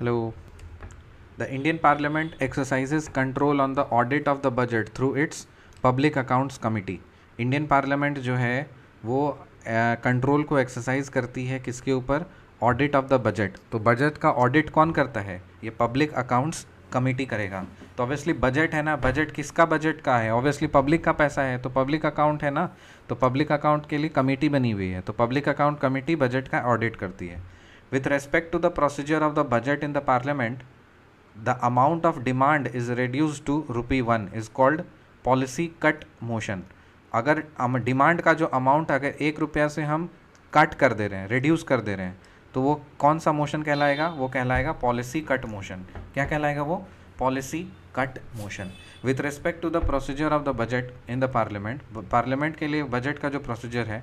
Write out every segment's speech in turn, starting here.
Hello. The Indian Parliament exercises control on the audit of the budget through its Public Accounts Committee. Indian parliament जो है वो control को exercise करती है किसके ऊपर? Audit of the budget. तो बजट का ऑडिट कौन करता है? ये पब्लिक अकाउंट्स कमिटी करेगा. तो ऑब्वियसली बजट है ना, बजट किसका बजट का है? ऑब्वियसली पब्लिक का पैसा है, तो पब्लिक अकाउंट है ना, तो पब्लिक अकाउंट के लिए कमेटी बनी हुई है. तो पब्लिक अकाउंट कमेटी बजट का ऑडिट करती है. With respect to the procedure of the budget in the parliament, the amount of demand is reduced to ₹1 is called policy cut motion. अगर हम डिमांड का जो अमाउंट अगर ₹1 से हम कट कर दे रहे हैं, रिड्यूस कर दे रहे हैं, तो वो कौन सा मोशन कहलाएगा? वो कहलाएगा पॉलिसी कट मोशन. क्या कहलाएगा वो? Policy cut motion. With respect to the procedure of the budget in the parliament, parliament के लिए बजट का जो प्रोसीजर है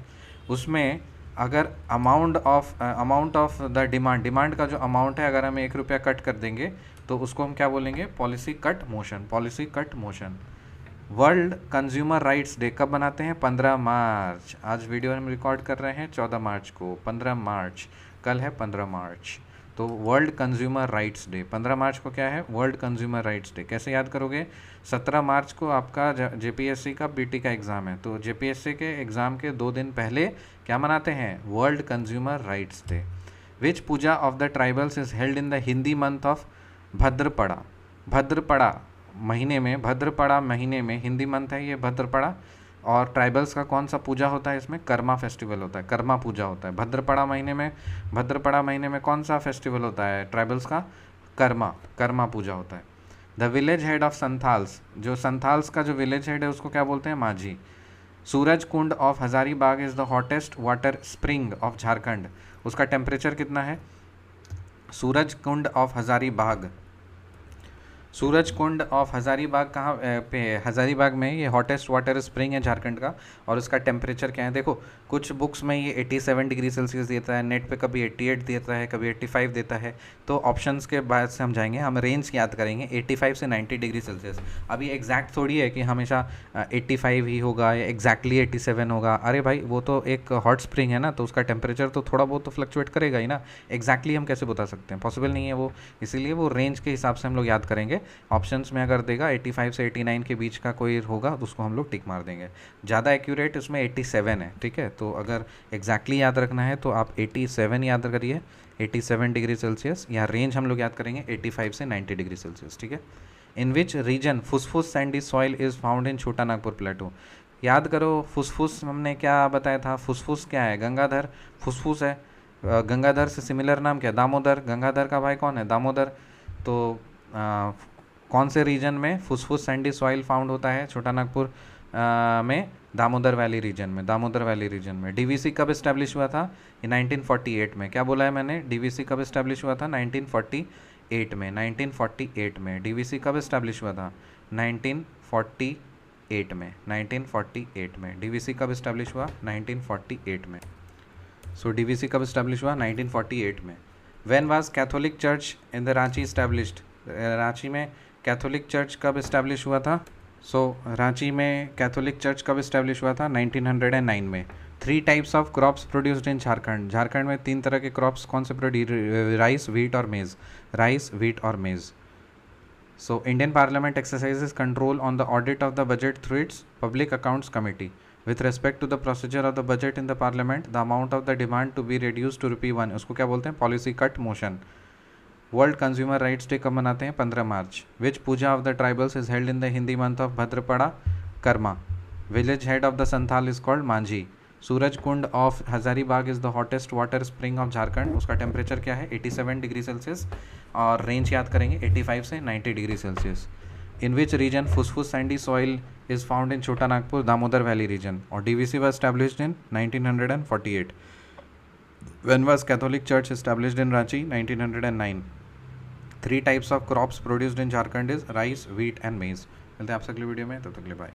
उसमें अगर अमाउंट ऑफ द डिमांड का जो अमाउंट है अगर हम ₹1 कट कर देंगे तो उसको हम क्या बोलेंगे? Policy cut motion. Policy cut motion. World consumer rights day कब बनाते हैं? 15 मार्च. आज वीडियो हम रिकॉर्ड कर रहे हैं 14 मार्च को. 15 मार्च कल है 15 मार्च. तो वर्ल्ड कंज्यूमर राइट्स डे 15 मार्च को क्या है? World consumer rights day. कैसे याद करोगे? 17 मार्च को आपका जेपीएससी का बीटी का एग्ज़ाम है, तो जेपीएससी के एग्ज़ाम के 2 दिन पहले क्या मनाते हैं? World consumer rights day. Which puja of the tribals is held in the Hindi month of Bhadrapada. Bhadrapada महीने में हिंदी मंथ है ये भद्रपड़ा. और ट्राइबल्स का कौन सा पूजा होता है इसमें? कर्मा फेस्टिवल होता है, कर्मा पूजा होता है. भद्रपड़ा महीने में कौन सा फेस्टिवल होता है ट्राइबल्स का? कर्मा पूजा होता है. The village head of Santhals, जो संथाल्स का जो विलेज हेड है उसको क्या बोलते हैं? Majhi. Suraj Kund of Hazaribagh is the hottest water spring of Jharkhand. उसका टेम्परेचर कितना है? सूरज कुंड ऑफ हजारीबाग कहाँ पे है? हज़ारीबाग में. ये हॉटेस्ट वाटर स्प्रिंग है झारखंड का. और उसका टेम्परेचर क्या है? देखो कुछ बुक्स में ये 87 डिग्री सेल्सियस देता है, नेट पे कभी 88 देता है, कभी 85 देता है. तो ऑप्शंस के बाद से हम जाएंगे, हम रेंज याद करेंगे 85 से 90 डिग्री सेल्सियस. अभी एग्जैक्ट थोड़ी है कि हमेशा 85 ही होगा या एग्जैक्टली 87 होगा. अरे भाई वो तो एक हॉट स्प्रिंग है ना, तो उसका टेम्परेचर तो थोड़ा बहुत तो फ्लक्चुएट करेगा ही ना. एग्जैक्टली हम कैसे बता सकते हैं? पॉसिबल नहीं है वो. इसीलिए वो रेंज के हिसाब से हम लोग याद करेंगे. ऑप्शंस में अगर देगा 85 से 89 के बीच का कोई होगा तो उसको हम लोग टिक मार देंगे. ज़्यादा एक्यूरेट इसमें 87 है. ठीक है, तो अगर एग्जैक्टली याद रखना है तो आप 87 याद करिए, 87 डिग्री सेल्सियस. या रेंज हम लोग याद करेंगे 85 से 90 डिग्री सेल्सियस. ठीक है. इन विच रीजन फुसफुस sandy soil is found in Chota Nagpur प्लेटो. याद करो फुसफुस हमने क्या बताया था? फुसफुस क्या है? गंगाधर फुसफुस है. गंगाधर से सिमिलर नाम क्या? दामोदर. गंगाधर का भाई कौन है? दामोदर. तो कौन से रीजन में फुसफुस सैंडी सॉइल फाउंड होता है? छोटा नागपुर में दामोदर वैली रीजन में. डीवीसी कब इस्टेब्लिश हुआ था? ये 1948 में. क्या बोला है मैंने? डीवीसी कब इस्टेब्लिश हुआ था? 1948 में. 1948 में डीवीसी कब इस्टेब्लिश हुआ था? 1948 में. 1948 में डीवीसी कब इस्टेब्लिश हुआ? 1948 में. सो डीवीसी कब इस्टेब्लिश हुआ? 1948 में. When was Catholic church in the Ranchi established. Ranchi में कैथोलिक चर्च कब इस्टेब्लिश हुआ था? रांची में कैथोलिक चर्च कब इस्टेब्लिश हुआ था? 1909 में. 3 types of crops produced in Jharkhand. Jharkhand में 3 तरह के क्रॉप्स कौन से प्रोड्यूस? राइस, व्हीट और मेज़. So Indian parliament exercises control on the audit of the budget through it's public accounts committee. With respect to the procedure of the budget in the parliament, the amount of the demand to be reduced to ₹1 उसको क्या बोलते हैं? Policy cut motion. World consumer rights day कब मनाते हैं? 15 March. Which puja of the tribals is held in the Hindi month of Bhadrapada? Karma. Village head of the Santhal is called Manjhi. Suraj Kund of Hazaribagh is the hottest water spring of Jharkhand. उसका temperature क्या है? 87 degree Celsius. और range याद करेंगे 85 से 90 degree celsius. In which region फुसफुस sandy soil is found in Chota Nagpur? Damodar valley region. और DVC was established in 1948. When was Catholic Church established in Ranchi? 1909. 3 types of crops produced in Jharkhand is rice, wheat and maize. मिलते हैं आपसे अगली video में, तब तक के लिए बाय.